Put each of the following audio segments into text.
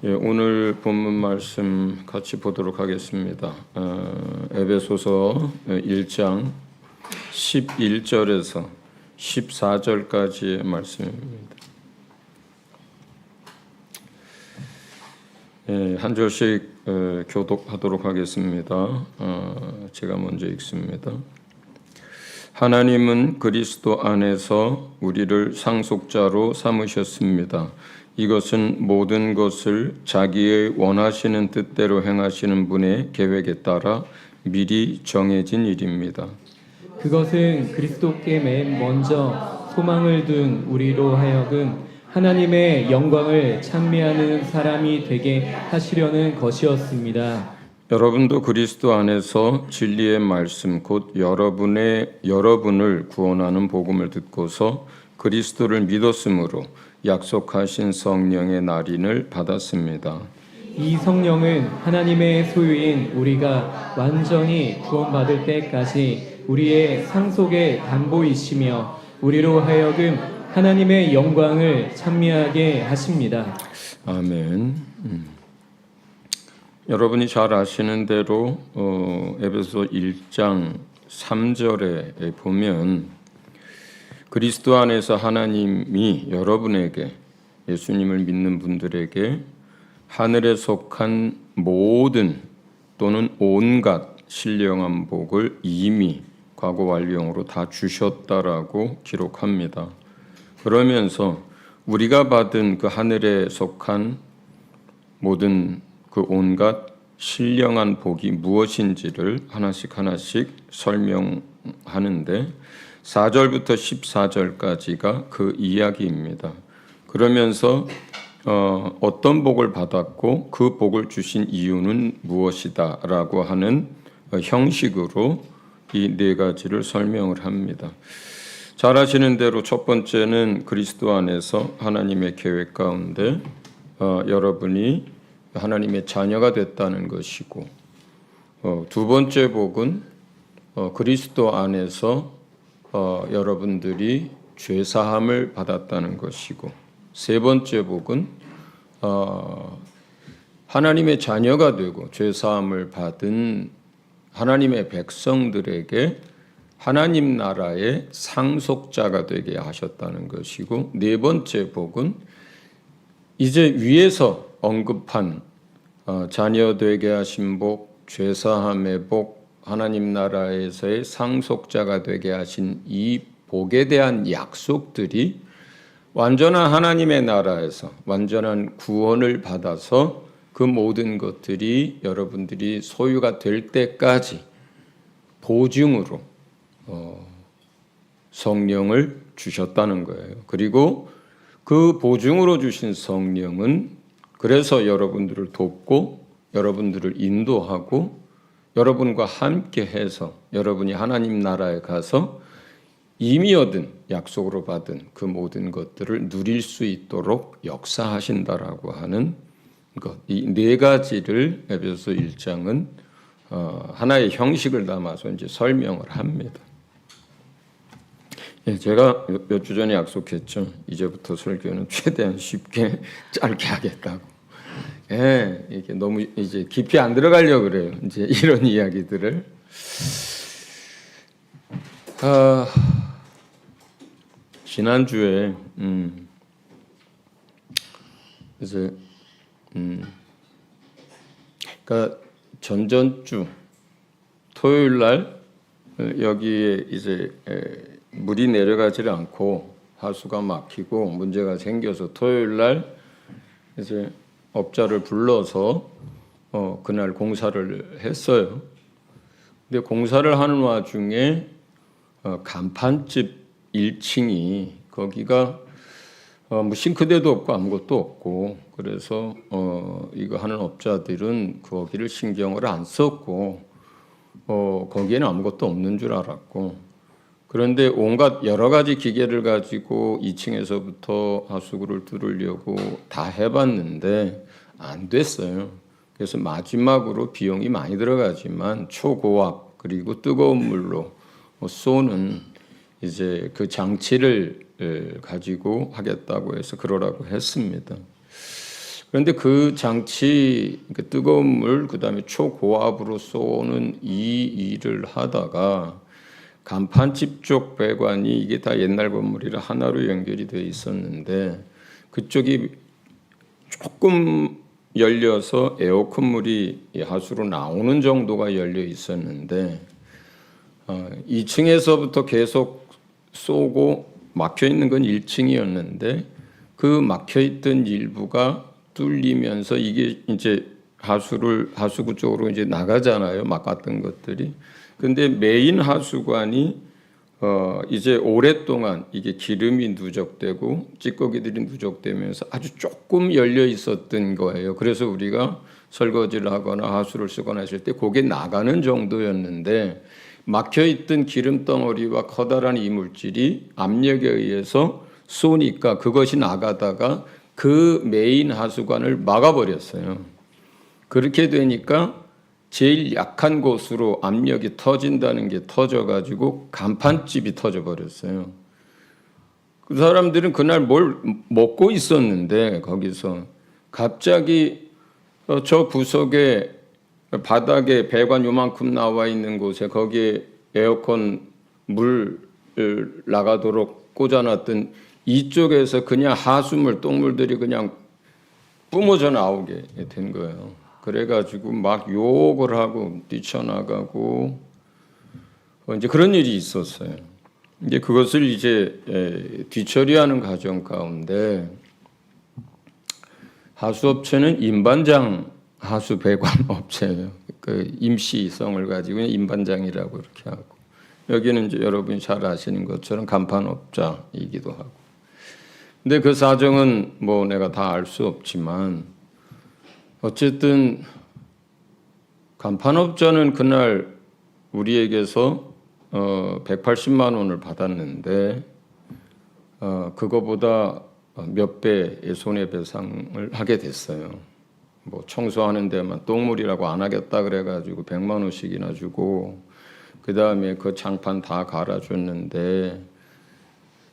오늘 본문 말씀 같이 보도록 하겠습니다. 에베소서 1장 11절에서 14절까지의 말씀입니다. 한 절씩 교독하도록 하겠습니다. 제가 먼저 읽습니다. 하나님은 그리스도 안에서 우리를 상속자로 삼으셨습니다. 이것은 모든 것을 자기의 원하시는 뜻대로 행하시는 분의 계획에 따라 미리 정해진 일입니다. 그것은 그리스도께 맨 먼저 소망을 둔 우리로 하여금 하나님의 영광을 찬미하는 사람이 되게 하시려는 것이었습니다. 여러분도 그리스도 안에서 진리의 말씀 곧 여러분을 구원하는 복음을 듣고서 그리스도를 믿었으므로 약속하신 성령의 날인을 받았습니다. 이 성령은 하나님의 소유인 우리가 완전히 구원받을 때까지 우리의 상속의 담보이시며 우리로 하여금 하나님의 영광을 찬미하게 하십니다. 아멘. 여러분이 잘 아시는 대로 에베소 1장 3절에 보면 그리스도 안에서 하나님이 여러분에게, 예수님을 믿는 분들에게 하늘에 속한 모든 또는 온갖 신령한 복을 이미 과거 완료형으로 다 주셨다라고 기록합니다. 그러면서 우리가 받은 그 하늘에 속한 모든 그 온갖 신령한 복이 무엇인지를 하나씩 설명하는데 4절부터 14절까지가 그 이야기입니다. 그러면서 어떤 복을 받았고 그 복을 주신 이유는 무엇이다 라고 하는 형식으로 이 네 가지를 설명을 합니다. 잘 아시는 대로 첫 번째는 그리스도 안에서 하나님의 계획 가운데 여러분이 하나님의 자녀가 됐다는 것이고, 두 번째 복은 그리스도 안에서 여러분들이 죄사함을 받았다는 것이고, 세 번째 복은 하나님의 자녀가 되고 죄사함을 받은 하나님의 백성들에게 하나님 나라의 상속자가 되게 하셨다는 것이고, 네 번째 복은 이제 위에서 언급한 자녀 되게 하신 복, 죄사함의 복, 하나님 나라에서의 상속자가 되게 하신 이 복에 대한 약속들이 완전한 하나님의 나라에서 완전한 구원을 받아서 그 모든 것들이 여러분들이 소유가 될 때까지 보증으로 성령을 주셨다는 거예요. 그리고 그 보증으로 주신 성령은 그래서 여러분들을 돕고 여러분들을 인도하고 여러분과 함께 해서 여러분이 하나님 나라에 가서 이미 얻은 약속으로 받은 그 모든 것들을 누릴 수 있도록 역사하신다라고 하는 것. 이 네 가지를 에베소 1장은 하나의 형식을 담아서 이제 설명을 합니다. 제가 몇 주 전에 약속했죠. 이제부터 설교는 최대한 쉽게 짧게 하겠다고. 이게 너무 이제 깊이 안 들어가려고 그래요. 이제 이런 이야기들을. 지난주에 이제 그러니까 전전주 토요일 날 여기에 이제 물이 내려가지를 않고 하수가 막히고 문제가 생겨서 토요일 날 이제 업자를 불러서 그날 공사를 했어요. 근데 공사를 하는 와중에 간판집 1층이 거기가 뭐 싱크대도 없고 아무것도 없고 그래서 이거 하는 업자들은 거기를 신경을 안 썼고 거기에는 아무것도 없는 줄 알았고, 그런데 온갖 여러 가지 기계를 가지고 2층에서부터 하수구를 뚫으려고 다 해봤는데 안 됐어요. 그래서 마지막으로 비용이 많이 들어가지만 초고압 그리고 뜨거운 물로 쏘는 이제 그 장치를 가지고 하겠다고 해서 그러라고 했습니다. 그런데 그 장치, 그 뜨거운 물, 그 다음에 초고압으로 쏘는 이 일을 하다가 간판집 쪽 배관이 이게 다 옛날 건물이라 하나로 연결이 돼 있었는데 그쪽이 조금 열려서 에어컨 물이 하수로 나오는 정도가 열려 있었는데 2층에서부터 계속 쏘고 막혀 있는 건 1층이었는데 그 막혀 있던 일부가 뚫리면서 이게 이제 하수구 쪽으로 이제 나가잖아요. 막았던 것들이. 근데 메인 하수관이 이제 오랫동안 이게 기름이 누적되고 찌꺼기들이 누적되면서 아주 조금 열려 있었던 거예요. 그래서 우리가 설거지를 하거나 하수를 쓰거나 했을 때 그게 나가는 정도였는데 막혀 있던 기름 덩어리와 커다란 이물질이 압력에 의해서 쏘니까 그것이 나가다가 그 메인 하수관을 막아버렸어요. 그렇게 되니까 제일 약한 곳으로 압력이 터진다는 게 터져가지고 간판집이 터져버렸어요. 그 사람들은 그날 뭘 먹고 있었는데 거기서 갑자기 저 구석에 바닥에 배관 요만큼 나와 있는 곳에 거기에 에어컨 물 나가도록 꽂아놨던 이쪽에서 그냥 하수물 똥물들이 그냥 뿜어져 나오게 된 거예요. 그래가지고 막 욕을 하고 뛰쳐나가고 이제 그런 일이 있었어요. 이제 그것을 이제 뒤처리하는 과정 가운데 하수업체는 임반장 하수 배관 업체예요. 그 임시성을 가지고 임반장이라고 이렇게 하고 여기는 이제 여러분이 잘 아시는 것처럼 간판업자이기도 하고. 근데 그 사정은 뭐 내가 다 알 수 없지만 어쨌든 간판업자는 그날 우리에게서 180만 원을 받았는데 그거보다 몇 배의 손해배상을 하게 됐어요. 뭐 청소하는 데만 똥물이라고 안 하겠다 그래가지고 100만 원씩이나 주고 그 다음에 그 장판 다 갈아줬는데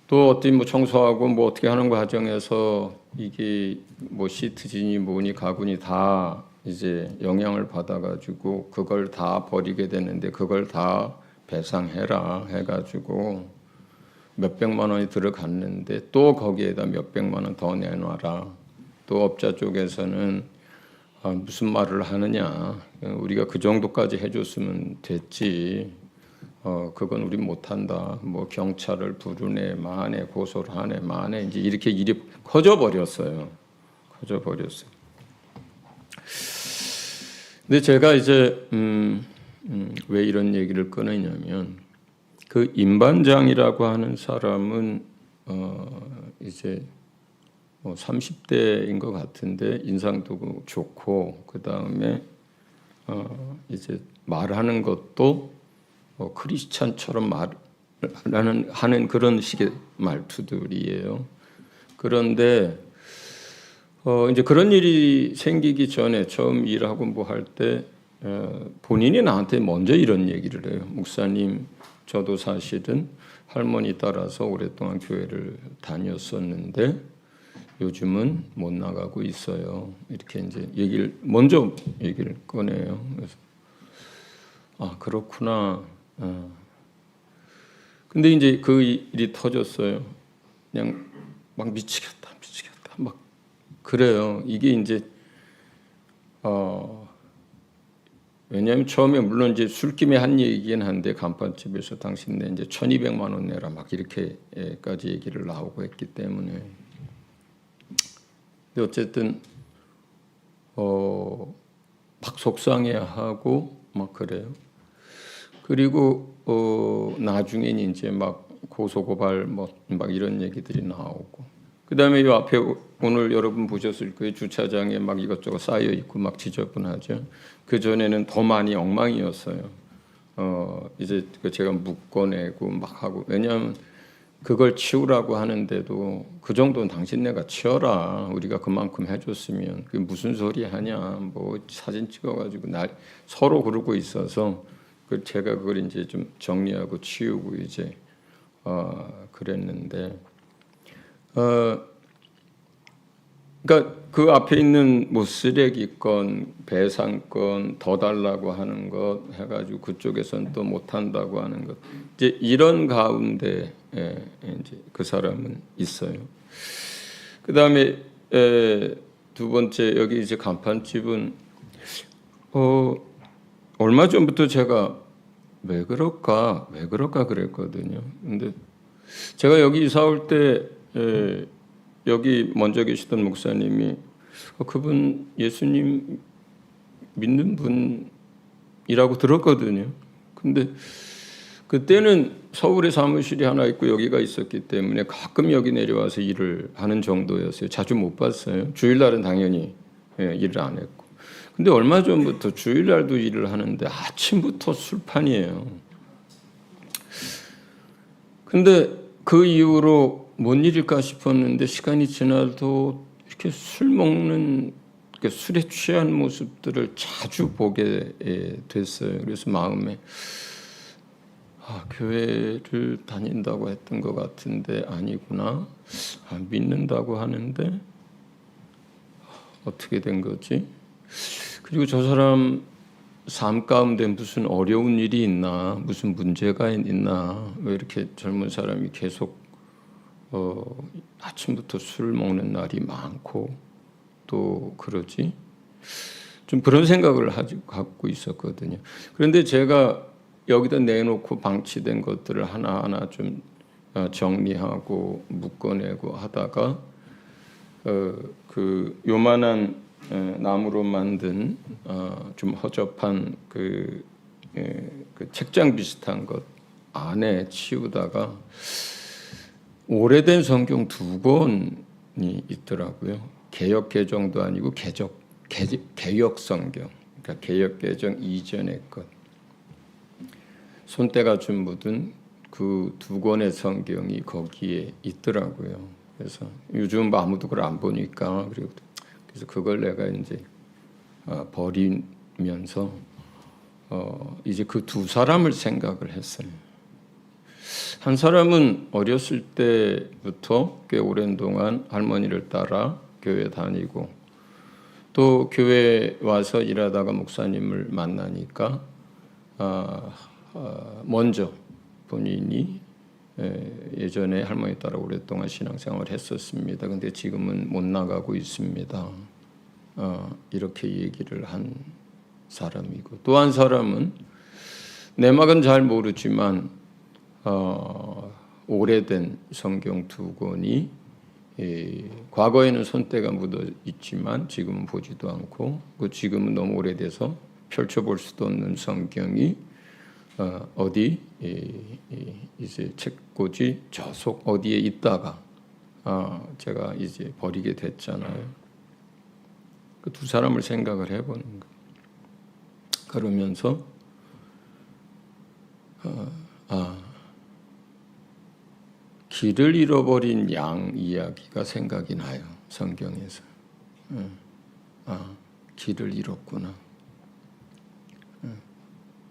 또 어떤 뭐 청소하고 뭐 어떻게 하는 과정에서 이게 뭐 시트지니 뭐니 가구니 다 이제 영향을 받아가지고 그걸 다 버리게 되는데 그걸 다 배상해라 해가지고 몇백만 원이 들어갔는데 또 거기에다 몇백만 원 더 내놔라. 또 업자 쪽에서는 무슨 말을 하느냐. 우리가 그 정도까지 해줬으면 됐지. 그건 우리 못한다. 뭐 경찰을 부르네, 마네, 고소를 하네, 마네. 이제 이렇게 일이 커져버렸어요. 커져버렸어요. 근데 제가 이제 왜 이런 얘기를 꺼내냐면 그 임반장이라고 하는 사람은 이제 30대인 것 같은데 인상도 좋고 그 다음에 이제 말하는 것도 크리스찬처럼 하는 그런 식의 말투들이에요. 그런데 이제 그런 일이 생기기 전에 처음 일하고 뭐 할 때 본인이 나한테 먼저 이런 얘기를 해요. 목사님, 저도 사실은 할머니 따라서 오랫동안 교회를 다녔었는데 요즘은 못 나가고 있어요. 이렇게 이제 먼저 얘기를 꺼내요. 그래서 그렇구나. 근데 이제 그 일이 터졌어요. 그냥 막 미치겠다 막 그래요. 이게 이제 왜냐하면 처음에 물론 이제 술김에 한 얘기긴 한데 간판집에서 당신 내 이제 1,200만 원 내라 막 이렇게까지 얘기를 나오고 했기 때문에 근데 어쨌든 막 속상해하고 막 그래요. 그리고 나중엔 이제 막 고소고발 막 이런 얘기들이 나오고 그다음에 이 앞에 오늘 여러분 보셨을 거예요. 주차장에 막 이것저것 쌓여 있고 막 지저분하죠. 그 전에는 더 많이 엉망이었어요. 이제 제가 묶어내고 막 하고 왜냐하면 그걸 치우라고 하는데도 그 정도는 당신네가 치워라. 우리가 그만큼 해줬으면 그게 무슨 소리 하냐. 뭐 사진 찍어가지고 서로 그러고 있어서 제가 그걸 이제 좀 정리하고 치우고 이제 그랬는데 그러니까 그 앞에 있는 뭐 쓰레기건, 배상건 더 달라고 하는 것 해가지고 그쪽에서는 또 못한다고 하는 것, 이제 이런 가운데 이제 그 사람은 있어요. 그 다음에 두 번째 여기 이제 간판집은 얼마 전부터 제가 왜 그럴까 그랬거든요. 근데 제가 여기 이사 올 때 여기 먼저 계시던 목사님이 그분 예수님 믿는 분이라고 들었거든요. 근데 그때는 서울에 사무실이 하나 있고 여기가 있었기 때문에 가끔 여기 내려와서 일을 하는 정도였어요. 자주 못 봤어요. 주일날은 당연히 일을 안 했고. 근데 얼마 전부터 주일날도 일을 하는데 아침부터 술판이에요. 근데 그 이후로 뭔 일일까 싶었는데 시간이 지나도 이렇게 술 먹는, 술에 취한 모습들을 자주 보게 됐어요. 그래서 마음에 교회를 다닌다고 했던 것 같은데 아니구나. 믿는다고 하는데 어떻게 된 거지? 그리고 저 사람 삶 가운데 무슨 어려운 일이 있나, 무슨 문제가 있나, 왜 이렇게 젊은 사람이 계속 아침부터 술 먹는 날이 많고 또 그러지? 좀 그런 생각을 갖고 있었거든요. 그런데 제가 여기다 내놓고 방치된 것들을 하나하나 좀 정리하고 묶어내고 하다가 그 요만한 나무로 만든 좀 허접한 그 책장 비슷한 것 안에 치우다가 오래된 성경 2권이 있더라고요. 개역 개정도 아니고 개역 성경, 그러니까 개역 개정 이전의 것. 손때가 좀 묻은 그 2권의 성경이 거기에 있더라고요. 그래서 요즘 아무도 그걸 안 보니까 그래서 그걸 내가 이제 버리면서 이제 그 두 사람을 생각을 했어요. 한 사람은 어렸을 때부터 꽤 오랜 동안 할머니를 따라 교회 다니고 또 교회 와서 일하다가 목사님을 만나니까 먼저 본인이 예전에 할머니 따라 오랫동안 신앙생활을 했었습니다. 근데 지금은 못 나가고 있습니다. 이렇게 얘기를 한 사람이고 또 한 사람은 내막은 잘 모르지만 오래된 성경 2권이 과거에는 손때가 묻어 있지만 지금은 보지도 않고 지금은 너무 오래돼서 펼쳐볼 수도 없는 성경이 어디 이제 책꽂이 저속 어디에 있다가 제가 이제 버리게 됐잖아요. 그 두 사람을 생각을 해보는 거. 그러면서 길을 잃어버린 양 이야기가 생각이 나요. 성경에서. 길을 잃었구나.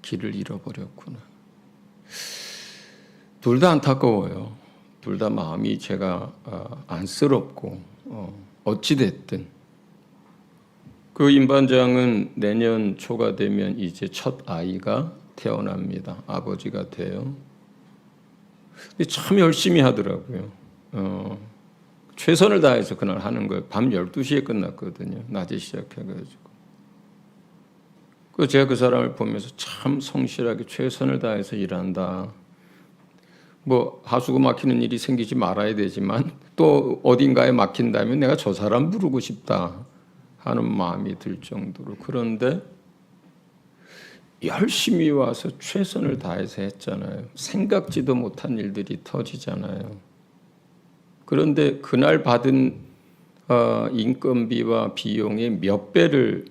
길을 잃어버렸구나. 둘 다 안타까워요. 둘 다 마음이 제가 안쓰럽고 어찌됐든 그 임반장은 내년 초가 되면 이제 첫 아이가 태어납니다. 아버지가 돼요. 근데 참 열심히 하더라고요. 최선을 다해서 그날 하는 거예요. 밤 12시에 끝났거든요. 낮에 시작해가지고. 제가 그 사람을 보면서 참 성실하게 최선을 다해서 일한다. 뭐 하수구 막히는 일이 생기지 말아야 되지만 또 어딘가에 막힌다면 내가 저 사람 부르고 싶다 하는 마음이 들 정도로. 그런데 열심히 와서 최선을 다해서 했잖아요. 생각지도 못한 일들이 터지잖아요. 그런데 그날 받은 인건비와 비용의 몇 배를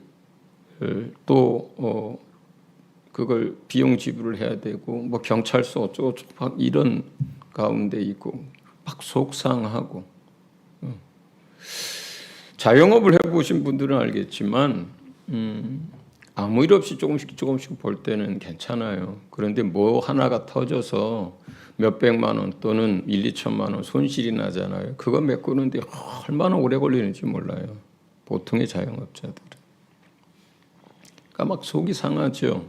또 그걸 비용 지불을 해야 되고 뭐 경찰서 어쩌고저쩌고 막 이런 가운데 있고 막 속상하고. 자영업을 해보신 분들은 알겠지만 아무 일 없이 조금씩 벌 때는 괜찮아요. 그런데 뭐 하나가 터져서 몇백만 원 또는 1, 2천만 원 손실이 나잖아요. 그거 메꾸는데 얼마나 오래 걸리는지 몰라요. 보통의 자영업자들은. 그러니까 막 속이 상하죠.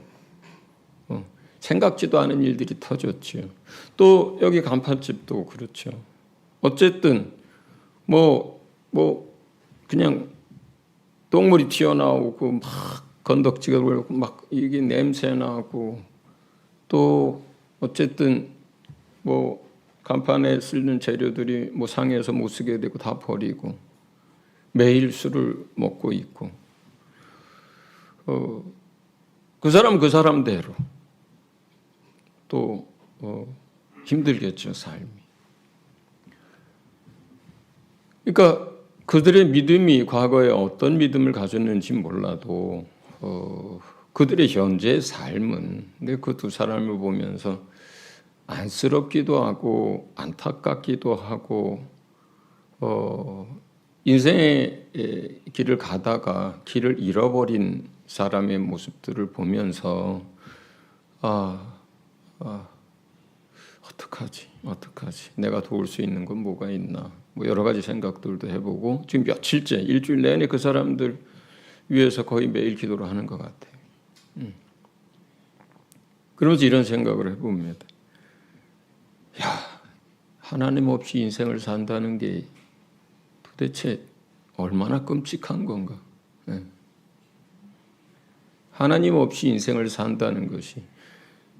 생각지도 않은 일들이 터졌죠. 또 여기 간판집도 그렇죠. 어쨌든 그냥 똥물이 튀어나오고 막 건덕지가 돌고 막 이게 냄새 나고 또 어쨌든 간판에 쓰는 재료들이 상해서 못 쓰게 되고 다 버리고 매일 술을 먹고 있고 그 사람대로 또 힘들겠죠, 삶이. 그러니까 그들의 믿음이 과거에 어떤 믿음을 가졌는지 몰라도 그들의 현재의 삶은, 근데 그 두 사람을 보면서 안쓰럽기도 하고 안타깝기도 하고 인생의 길을 가다가 길을 잃어버린 사람의 모습들을 보면서 어떡하지? 내가 도울 수 있는 건 뭐가 있나? 여러 가지 생각들도 해보고 지금 며칠째, 일주일 내내 그 사람들 위해서 거의 매일 기도를 하는 것 같아요. 그러면서 이런 생각을 해봅니다. 하나님 없이 인생을 산다는 게 도대체 얼마나 끔찍한 건가? 하나님 없이 인생을 산다는 것이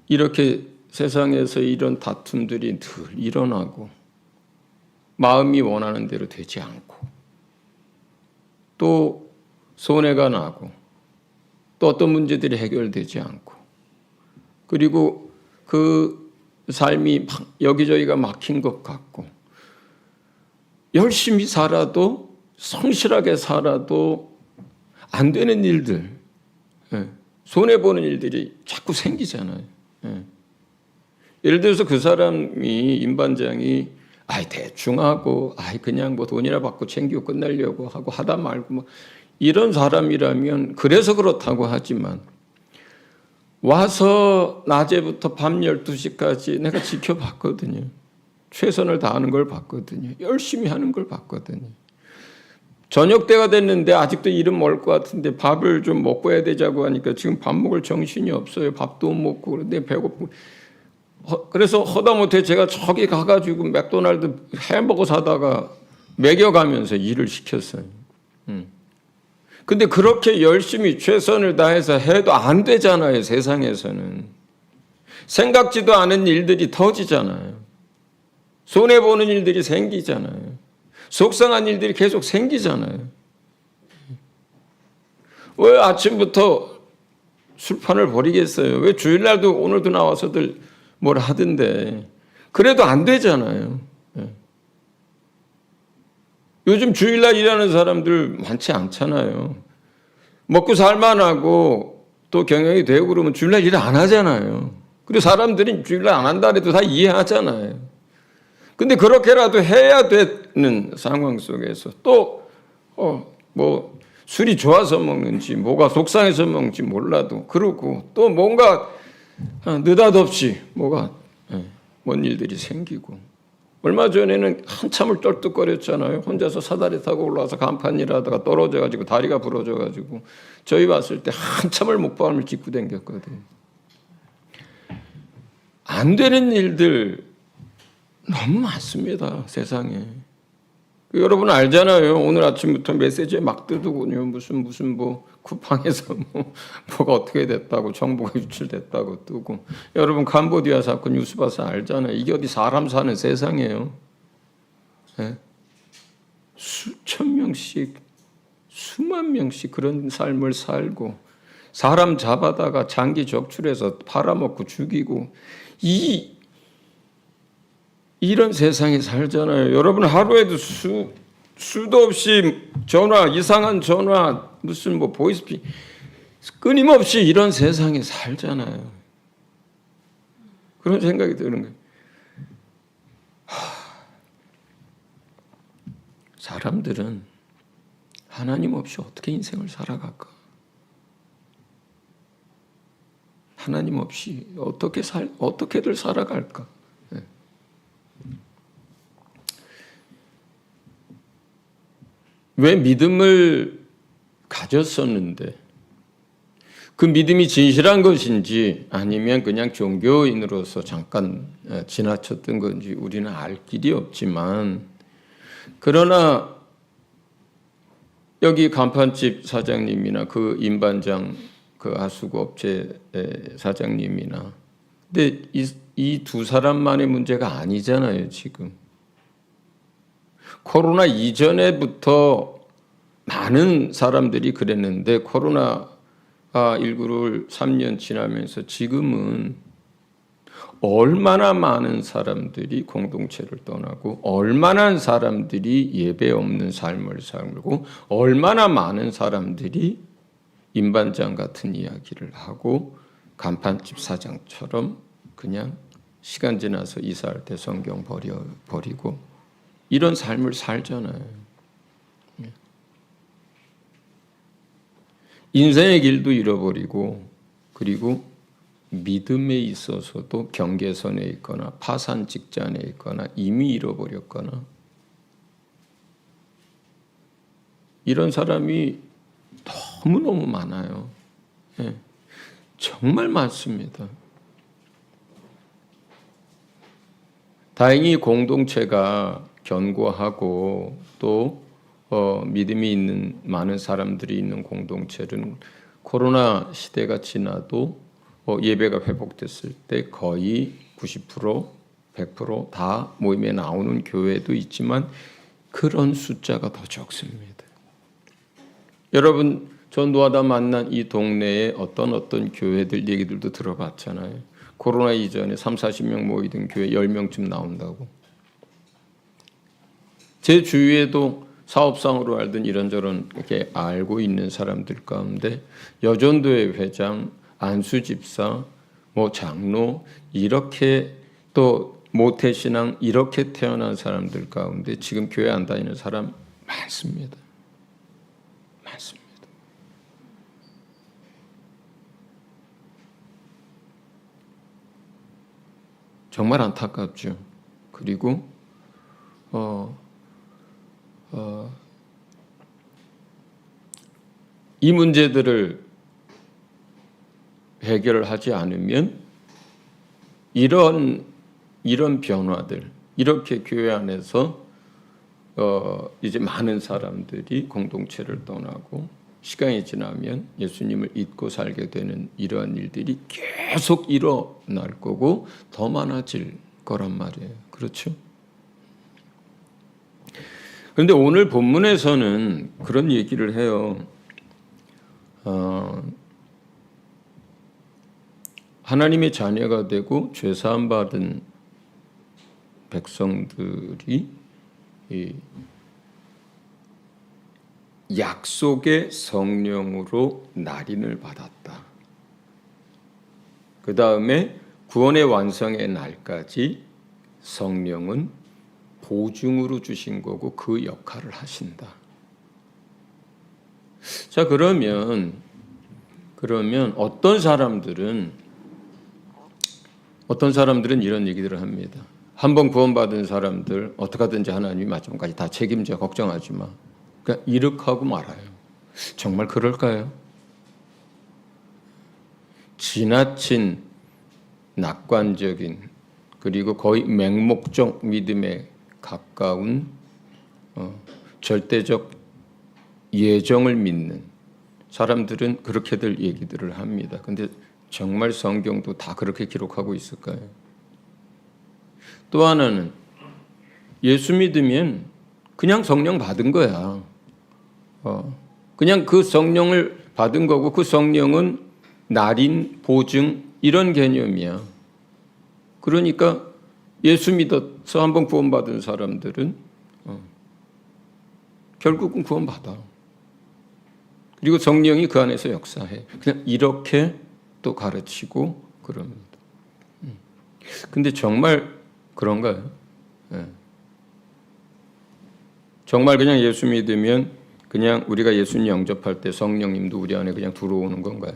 이렇게 세상에서 이런 다툼들이 늘 일어나고 마음이 원하는 대로 되지 않고 또 손해가 나고 또 어떤 문제들이 해결되지 않고 그리고 그 삶이 여기저기가 막힌 것 같고 열심히 살아도 성실하게 살아도 안 되는 일들, 손해보는 일들이 자꾸 생기잖아요. 예를 들어서 그 사람이 임반장이 대충 하고 그냥 돈이나 받고 챙기고 끝내려고 하고 하다 말고 이런 사람이라면 그래서 그렇다고 하지만 와서 낮에부터 밤 12시까지 내가 지켜봤거든요. 최선을 다하는 걸 봤거든요. 열심히 하는 걸 봤거든요. 저녁 때가 됐는데 아직도 일은 멀 것 같은데 밥을 좀 먹고 해야 되자고 하니까 지금 밥 먹을 정신이 없어요. 밥도 못 먹고 그런데 배고프고 그래서 허다못해 제가 저기 가가지고 맥도날드 햄버거 사다가 먹여가면서 일을 시켰어요. 근데 그렇게 열심히 최선을 다해서 해도 안 되잖아요, 세상에서는. 생각지도 않은 일들이 터지잖아요. 손해보는 일들이 생기잖아요. 속상한 일들이 계속 생기잖아요. 왜 아침부터 술판을 벌이겠어요? 왜 주일날도 오늘도 나와서들 뭘 하던데. 그래도 안 되잖아요. 요즘 주일날 일하는 사람들 많지 않잖아요. 먹고 살만하고 또 경영이 되고 그러면 주일날 일 안 하잖아요. 그리고 사람들이 주일날 안 한다 해도 다 이해하잖아요. 근데 그렇게라도 해야 되는 상황 속에서 또 술이 좋아서 먹는지 뭐가 속상해서 먹는지 몰라도 그러고 또 뭔가 느닷없이 뭔 일들이 생기고 얼마 전에는 한참을 쩔뚝거렸잖아요. 혼자서 사다리 타고 올라와서 간판 일하다가 떨어져가지고 다리가 부러져가지고 저희 왔을 때 한참을 목밤을 짚고 댕겼거든요. 안 되는 일들 너무 많습니다, 세상에. 여러분 알잖아요. 오늘 아침부터 메시지에 막 뜨더군요. 무슨 쿠팡에서 뭐가 어떻게 됐다고 정보가 유출됐다고 뜨고. 여러분 캄보디아 사건 뉴스 봐서 알잖아요. 이게 어디 사람 사는 세상이에요. 수천 명씩 수만 명씩 그런 삶을 살고 사람 잡아다가 장기 적출해서 팔아먹고 죽이고 이런 세상에 살잖아요. 여러분 하루에도 수도 없이 전화, 이상한 전화, 무슨 보이스피 끊임없이 이런 세상에 살잖아요. 그런 생각이 드는 거예요. 사람들은 하나님 없이 어떻게 인생을 살아갈까? 하나님 없이 어떻게들 살아갈까? 왜 믿음을 가졌었는데 그 믿음이 진실한 것인지 아니면 그냥 종교인으로서 잠깐 지나쳤던 건지 우리는 알 길이 없지만, 그러나 여기 간판집 사장님이나 그 임반장 그 하수구 업체 사장님이나, 근데 이 두 사람만의 문제가 아니잖아요. 지금 코로나 이전에부터 많은 사람들이 그랬는데 코로나19를 3년 지나면서 지금은 얼마나 많은 사람들이 공동체를 떠나고 얼마나 사람들이 예배 없는 삶을 살고 얼마나 많은 사람들이 임반장 같은 이야기를 하고 간판집 사장처럼 그냥 시간 지나서 이사할 때 성경 버리고 이런 삶을 살잖아요. 인생의 길도 잃어버리고, 그리고 믿음에 있어서도 경계선에 있거나 파산 직전에 있거나 이미 잃어버렸거나, 이런 사람이 너무너무 많아요. 정말 많습니다. 다행히 공동체가 견고하고 또 믿음이 있는 많은 사람들이 있는 공동체는 코로나 시대가 지나도 예배가 회복됐을 때 거의 90%, 100% 다 모임에 나오는 교회도 있지만 그런 숫자가 더 적습니다. 여러분, 전도하다 만난 이 동네에 어떤 교회들 얘기들도 들어봤잖아요. 코로나 이전에 30-40명 모이던 교회 10명쯤 나온다고. 제 주위에도 사업상으로 알든 이런저런 이렇게 알고 있는 사람들 가운데 여전도회 회장, 안수집사, 장로, 이렇게 또 모태신앙 이렇게 태어난 사람들 가운데 지금 교회 안 다니는 사람 많습니다. 많습니다. 정말 안타깝죠. 그리고 이 문제들을 해결을 하지 않으면 이런 변화들, 이렇게 교회 안에서 이제 많은 사람들이 공동체를 떠나고 시간이 지나면 예수님을 잊고 살게 되는 이러한 일들이 계속 일어날 거고 더 많아질 거란 말이에요. 그렇죠? 그런데 오늘 본문에서는 그런 얘기를 해요. 하나님의 자녀가 되고 죄사함 받은 백성들이 이 약속의 성령으로 날인을 받았다. 그 다음에 구원의 완성의 날까지 성령은 보증으로 주신 거고 그 역할을 하신다. 자, 그러면 어떤 사람들은 이런 얘기들을 합니다. 한번 구원받은 사람들 어떻게 하든지 하나님이 마지막까지 다 책임져, 걱정하지 마. 그러니까 이렇게 하고 말아요. 정말 그럴까요? 지나친 낙관적인 그리고 거의 맹목적 믿음에 가까운 절대적 예정을 믿는 사람들은 그렇게들 얘기들을 합니다. 근데 정말 성경도 다 그렇게 기록하고 있을까요? 또 하나는 예수 믿으면 그냥 성령 받은 거야. 그냥 그 성령을 받은 거고 그 성령은 날인, 보증 이런 개념이야. 그러니까 예수 믿어서 한번 구원받은 사람들은 결국은 구원받아. 그리고 성령이 그 안에서 역사해. 그냥 이렇게 또 가르치고 그럽니다. 근데 정말 그런가요? 정말 그냥 예수 믿으면 그냥 우리가 예수님 영접할 때 성령님도 우리 안에 그냥 들어오는 건가요?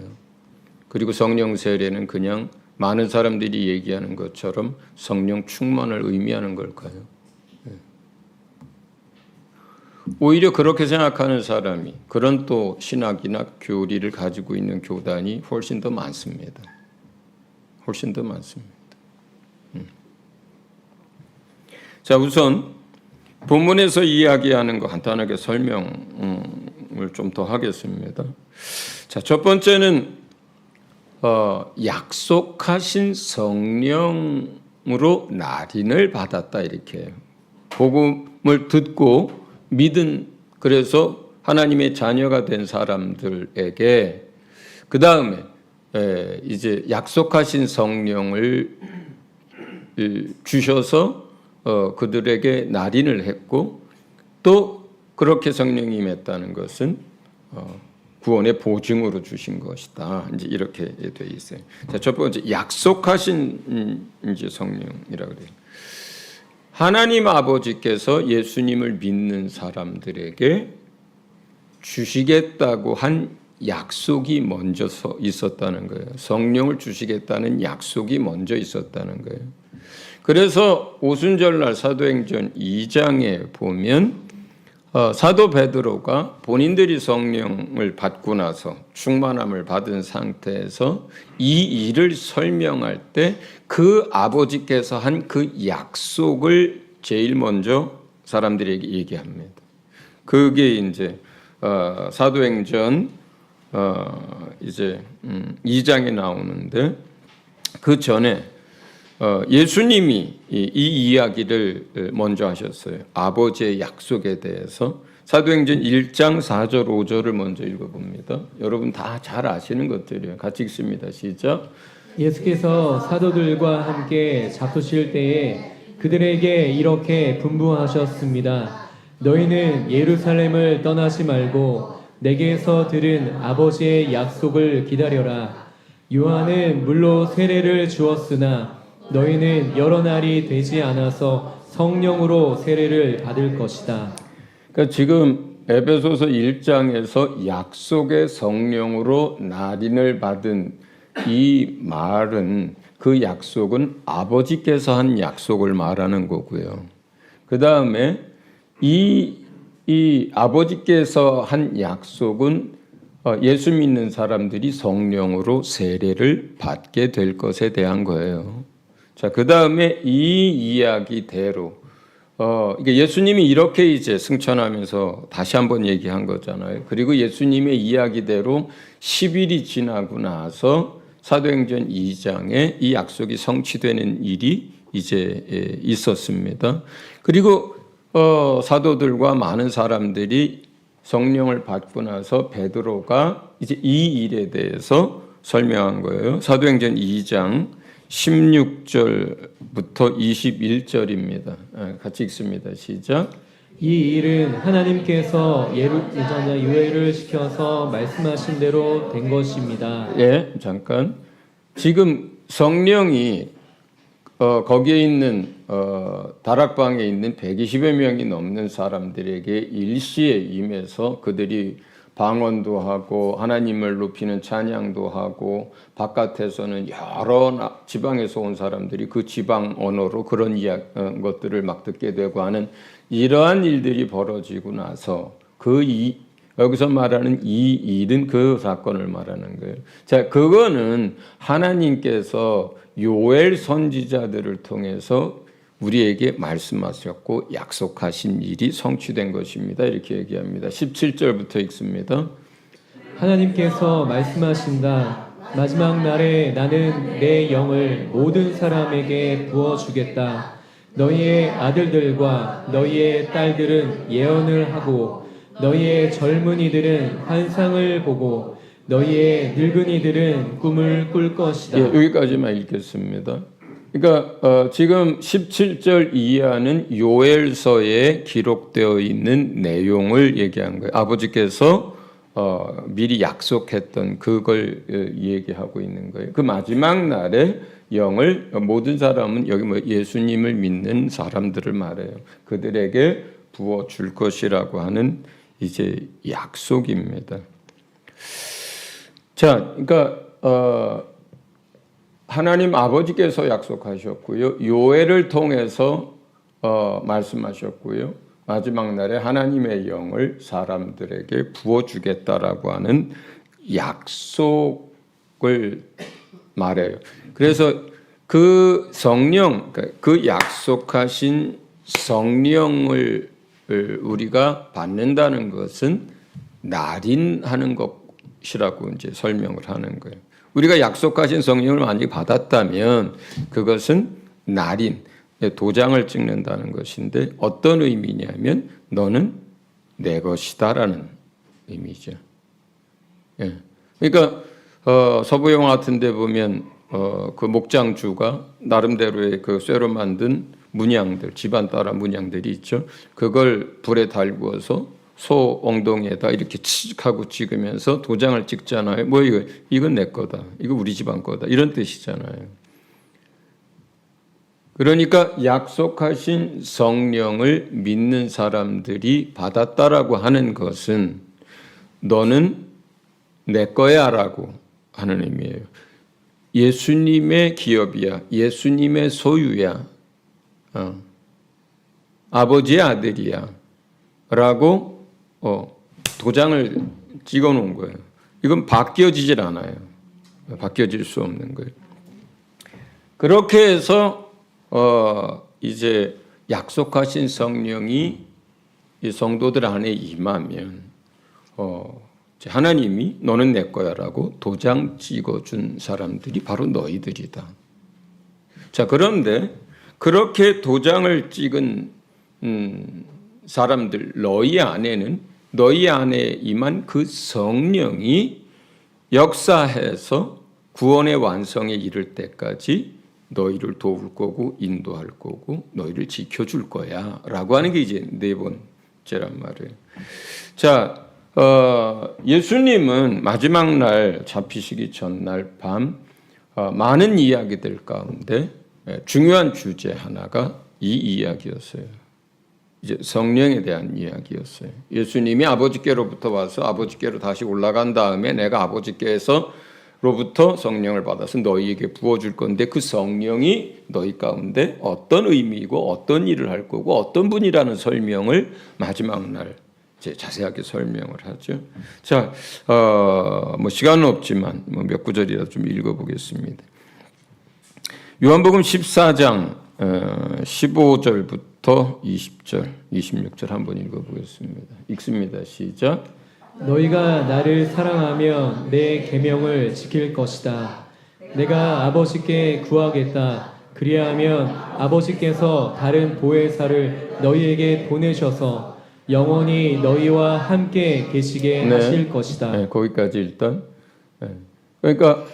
그리고 성령 세례는 그냥 많은 사람들이 얘기하는 것처럼 성령 충만을 의미하는 걸까요? 오히려 그렇게 생각하는 사람이 그런 또 신학이나 교리를 가지고 있는 교단이 훨씬 더 많습니다. 훨씬 더 많습니다. 자, 우선 본문에서 이야기하는 거 간단하게 설명을 좀 더 하겠습니다. 자, 첫 번째는 약속하신 성령으로 날인을 받았다 이렇게 해요. 복음을 듣고 믿은 그래서 하나님의 자녀가 된 사람들에게 그 다음에 이제 약속하신 성령을 주셔서 그들에게 날인을 했고 또 그렇게 성령이 임했다는 것은 구원의 보증으로 주신 것이다. 이제 이렇게 돼 있어요. 자, 첫 번째 약속하신 이제 성령이라 그래요. 하나님 아버지께서 예수님을 믿는 사람들에게 주시겠다고 한 약속이 먼저 있었다는 거예요. 성령을 주시겠다는 약속이 먼저 있었다는 거예요. 그래서 오순절날 사도행전 2장에 보면 사도 베드로가 본인들이 성령을 받고 나서 충만함을 받은 상태에서 이 일을 설명할 때 그 아버지께서 한 그 약속을 제일 먼저 사람들에게 얘기합니다. 그게 이제 사도행전 이제 2장에 나오는데 그 전에 예수님이 이 이야기를 먼저 하셨어요. 아버지의 약속에 대해서 사도행전 1장 4절 5절을 먼저 읽어봅니다. 여러분 다 잘 아시는 것들이에요. 같이 읽습니다. 시작. 예수께서 사도들과 함께 잡수실 때에 그들에게 이렇게 분부하셨습니다. 너희는 예루살렘을 떠나지 말고 내게서 들은 아버지의 약속을 기다려라. 요한은 물로 세례를 주었으나 너희는 여러 날이 되지 않아서 성령으로 세례를 받을 것이다. 그러니까 지금 에베소서 1장에서 약속의 성령으로 날인을 받은 이 말은 그 약속은 아버지께서 한 약속을 말하는 거고요. 그 다음에 이 아버지께서 한 약속은 예수 믿는 사람들이 성령으로 세례를 받게 될 것에 대한 거예요. 자, 그 다음에 이 이야기대로 예수님이 이렇게 이제 승천하면서 다시 한번 얘기한 거잖아요. 그리고 예수님의 이야기대로 10일이 지나고 나서 사도행전 2장에 이 약속이 성취되는 일이 이제 있었습니다. 그리고 사도들과 많은 사람들이 성령을 받고 나서 베드로가 이제 이 일에 대해서 설명한 거예요. 사도행전 2장 16절부터 21절입니다. 같이 읽습니다. 시작. 이 일은 하나님께서 예전에 유예를 시켜서 말씀하신 대로 된 것입니다. 예, 잠깐. 지금 성령이 거기에 있는 다락방에 있는 120여 명이 넘는 사람들에게 일시에 임해서 그들이 방언도 하고 하나님을 높이는 찬양도 하고 바깥에서는 여러 지방에서 온 사람들이 그 지방 언어로 그런 것들을 막 듣게 되고 하는 이러한 일들이 벌어지고 나서 여기서 말하는 이 일은 그 사건을 말하는 거예요. 자, 그거는 하나님께서 요엘 선지자들을 통해서 우리에게 말씀하셨고 약속하신 일이 성취된 것입니다. 이렇게 얘기합니다. 17절부터 읽습니다. 하나님께서 말씀하신다. 마지막 날에 나는 내 영을 모든 사람에게 부어주겠다. 너희의 아들들과 너희의 딸들은 예언을 하고 너희의 젊은이들은 환상을 보고 너희의 늙은이들은 꿈을 꿀 것이다. 예, 여기까지만 읽겠습니다. 그러니까 지금 17절 이하는 요엘서에 기록되어 있는 내용을 얘기한 거예요. 아버지께서 미리 약속했던 그걸 얘기하고 있는 거예요. 그 마지막 날에 영을 모든 사람은 여기 예수님을 믿는 사람들을 말해요. 그들에게 부어 줄 것이라고 하는 이제 약속입니다. 자, 그러니까 하나님 아버지께서 약속하셨고요. 요엘을 통해서 말씀하셨고요. 마지막 날에 하나님의 영을 사람들에게 부어주겠다라고 하는 약속을 말해요. 그래서 그 성령, 그 약속하신 성령을 우리가 받는다는 것은 날인하는 것이라고 이제 설명을 하는 거예요. 우리가 약속하신 성령을 만약에 받았다면 그것은 날인, 도장을 찍는다는 것인데 어떤 의미냐면 너는 내 것이다라는 의미죠. 예. 그러니까 서부영화 같은 데 보면 그 목장주가 나름대로의 그 쇠로 만든 문양들, 집안 따라 문양들이 있죠. 그걸 불에 달구어서 소 엉덩이에다 이렇게 하고 찍으면서 도장을 찍잖아요. 뭐 이건 내 거다. 이거 우리 집안 거다. 이런 뜻이잖아요. 그러니까 약속하신 성령을 믿는 사람들이 받았다라고 하는 것은 너는 내 거야라고 하는 의미예요. 예수님의 기업이야. 예수님의 소유야. 아버지의 아들이야. 라고 도장을 찍어 놓은 거예요. 이건 바뀌어지질 않아요. 바뀌어질 수 없는 거예요. 그렇게 해서 이제 약속하신 성령이 이 성도들 안에 임하면 하나님이 너는 내 거야라고 도장 찍어준 사람들이 바로 너희들이다. 자, 그런데 그렇게 도장을 찍은 사람들 너희 안에는 너희 안에 임한 그 성령이 역사해서 구원의 완성에 이를 때까지 너희를 도울 거고 인도할 거고 너희를 지켜줄 거야 라고 하는 게 이제 네 번째란 말이에요. 자, 예수님은 마지막 날 잡히시기 전날 밤 많은 이야기들 가운데 중요한 주제 하나가 이 이야기였어요. 이제 성령에 대한 이야기였어요. 예수님이 아버지께로부터 와서 아버지께로 다시 올라간 다음에 내가 아버지께서로부터 성령을 받아서 너희에게 부어줄 건데 그 성령이 너희 가운데 어떤 의미이고 어떤 일을 할 거고 어떤 분이라는 설명을 마지막 날 이제 자세하게 설명을 하죠. 자, 뭐 시간은 없지만 몇 구절이라도 좀 읽어보겠습니다. 요한복음 14장 15절부터 20절, 26절 한번 읽어보겠습니다. 읽습니다. 시작. 너희가 나를 사랑하면 내 계명을 지킬 것이다. 내가 아버지께 구하겠다. 그리하면 아버지께서 다른 보혜사를 너희에게 보내셔서 영원히 너희와 함께 계시게 하실 것이다. 네, 거기까지 일단. 그러니까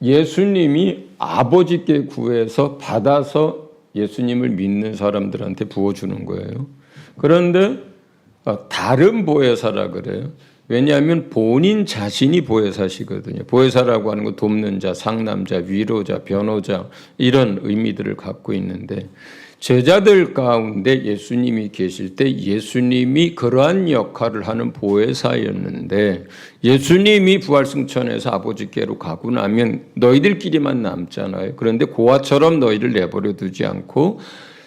예수님이 아버지께 구해서 받아서 예수님을 믿는 사람들한테 부어주는 거예요. 그런데 다른 보혜사라 그래요. 왜냐하면 본인 자신이 보혜사시거든요. 보혜사라고 하는 건 돕는 자, 상남자, 위로자, 변호자 이런 의미들을 갖고 있는데 제자들 가운데 예수님이 계실 때 예수님이 그러한 역할을 하는 보혜사였는데 예수님이 부활승천해서 아버지께로 가고 나면 너희들끼리만 남잖아요. 그런데 고아처럼 너희를 내버려 두지 않고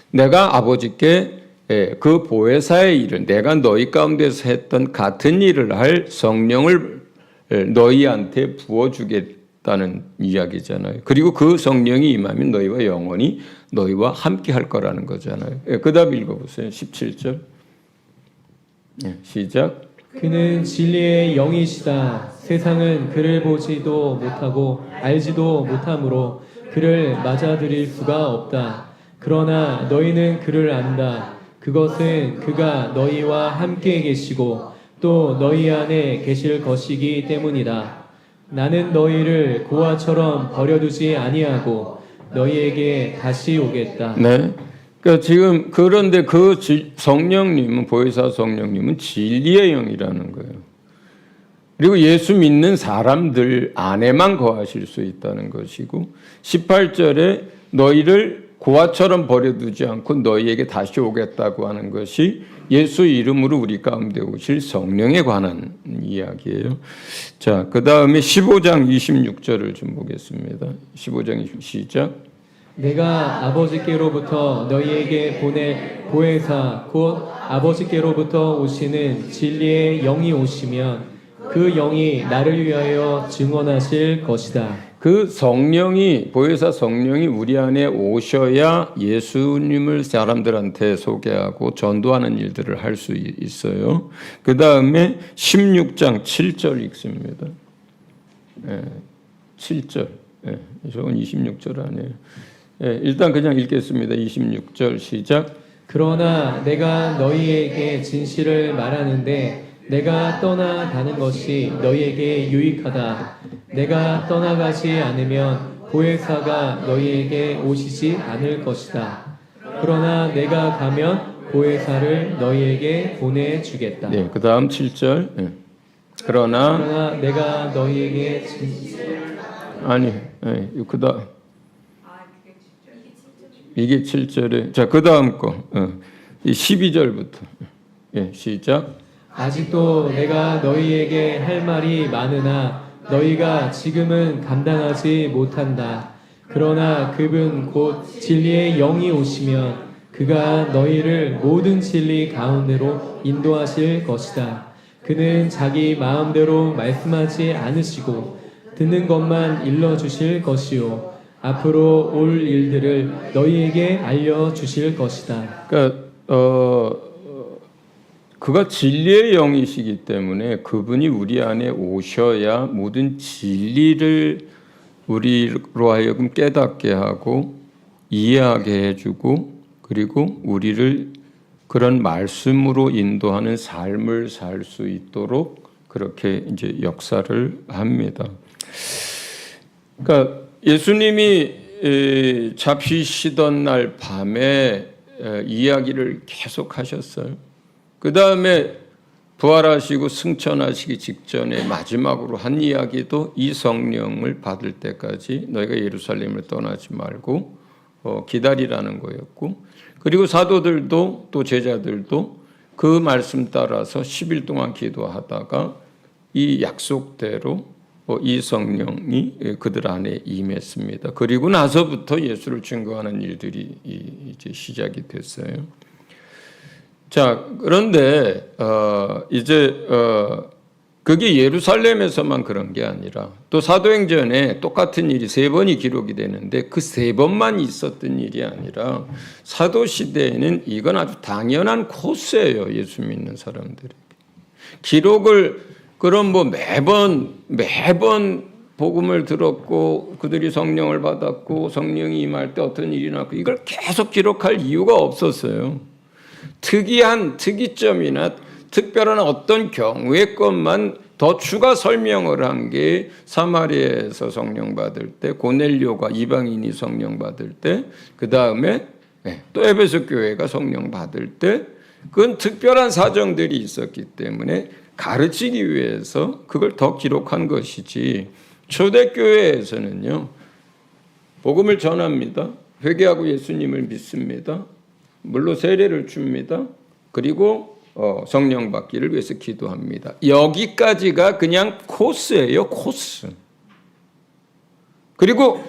내가 아버지께 그 보혜사의 일을 내가 너희 가운데서 했던 같은 일을 할 성령을 너희한테 부어주겠다는 이야기잖아요. 그리고 그 성령이 임하면 너희와 영원히 너희와 함께 할 거라는 거잖아요. 그 다음 읽어보세요. 17절. 시작. 그는 진리의 영이시다. 세상은 그를 보지도 못하고 알지도 못하므로 그를 맞아들일 수가 없다. 그러나 너희는 그를 안다. 그것은 그가 너희와 함께 계시고 또 너희 안에 계실 것이기 때문이다. 나는 너희를 고아처럼 버려두지 아니하고 너희에게 다시 오겠다. 네. 그러니까 지금 그런데 그 성령님은 보혜사 성령님은 진리의 영이라는 거예요. 그리고 예수 믿는 사람들 안에만 거하실 수 있다는 것이고 18절에 너희를 고아처럼 버려두지 않고 너희에게 다시 오겠다고 하는 것이 예수 이름으로 우리 가운데 오실 성령에 관한 이야기예요. 자, 그 다음에 15장 26절을 좀 보겠습니다. 15장 20 시작. 내가 아버지께로부터 너희에게 보낼 보혜사 곧 아버지께로부터 오시는 진리의 영이 오시면 그 영이 나를 위하여 증언하실 것이다. 그 성령이 보혜사 성령이 우리 안에 오셔야 예수님을 사람들한테 소개하고 전도하는 일들을 할 수 있어요. 그 다음에 16장 7절 읽습니다. 7절. 저건 26절 아니에요. 일단 그냥 읽겠습니다. 26절 시작. 그러나 내가 너희에게 진실을 말하는데 내가 떠나가는 것이 너희에게 유익하다. 내가 떠나가지 않으면 보혜사가 너희에게 오시지 않을 것이다. 그러나 내가 가면 보혜사를 너희에게 보내주겠다. 네, 그 다음 7절. 그러나 내가 너희에게 아니, 그 다음 이게 7절에 자, 그 다음 거 12절부터 시작. 아직도 내가 너희에게 할 말이 많으나 너희가 지금은 감당하지 못한다. 그러나 그분 곧 진리의 영이 오시면 그가 너희를 모든 진리 가운데로 인도하실 것이다. 그는 자기 마음대로 말씀하지 않으시고 듣는 것만 일러주실 것이요 앞으로 올 일들을 너희에게 알려주실 것이다. 그러니까 그가 진리의 영이시기 때문에 그분이 우리 안에 오셔야 모든 진리를 우리로 하여금 깨닫게 하고 이해하게 해주고 그리고 우리를 그런 말씀으로 인도하는 삶을 살 수 있도록 그렇게 이제 역사를 합니다. 그러니까 예수님이 잡히시던 날 밤에 이야기를 계속 하셨어요. 그 다음에 부활하시고 승천하시기 직전에 마지막으로 한 이야기도 이 성령을 받을 때까지 너희가 예루살렘을 떠나지 말고 기다리라는 거였고 그리고 사도들도 또 제자들도 그 말씀 따라서 10일 동안 기도하다가 이 약속대로 이 성령이 그들 안에 임했습니다. 그리고 나서부터 예수를 증거하는 일들이 이제 시작이 됐어요. 자, 그런데 이제 그게 예루살렘에서만 그런 게 아니라 또 사도행전에 똑같은 일이 3번이 기록이 되는데 그 3번만 있었던 일이 아니라 사도 시대에는 이건 아주 당연한 코스예요. 예수 믿는 사람들에게. 기록을 그럼 뭐 매번 복음을 들었고 그들이 성령을 받았고 성령이 임할 때 어떤 일이 났고 이걸 계속 기록할 이유가 없었어요. 특이한 특이점이나 특별한 어떤 경우의 것만 더 추가 설명을 한 게 사마리아에서 성령 받을 때 고넬료가 이방인이 성령 받을 때 그 다음에 또 에베소 교회가 성령 받을 때 그건 특별한 사정들이 있었기 때문에 가르치기 위해서 그걸 더 기록한 것이지 초대교회에서는요 복음을 전합니다. 회개하고 예수님을 믿습니다. 물로 세례를 줍니다. 그리고 성령 받기를 위해서 기도합니다. 여기까지가 그냥 코스예요. 코스. 그리고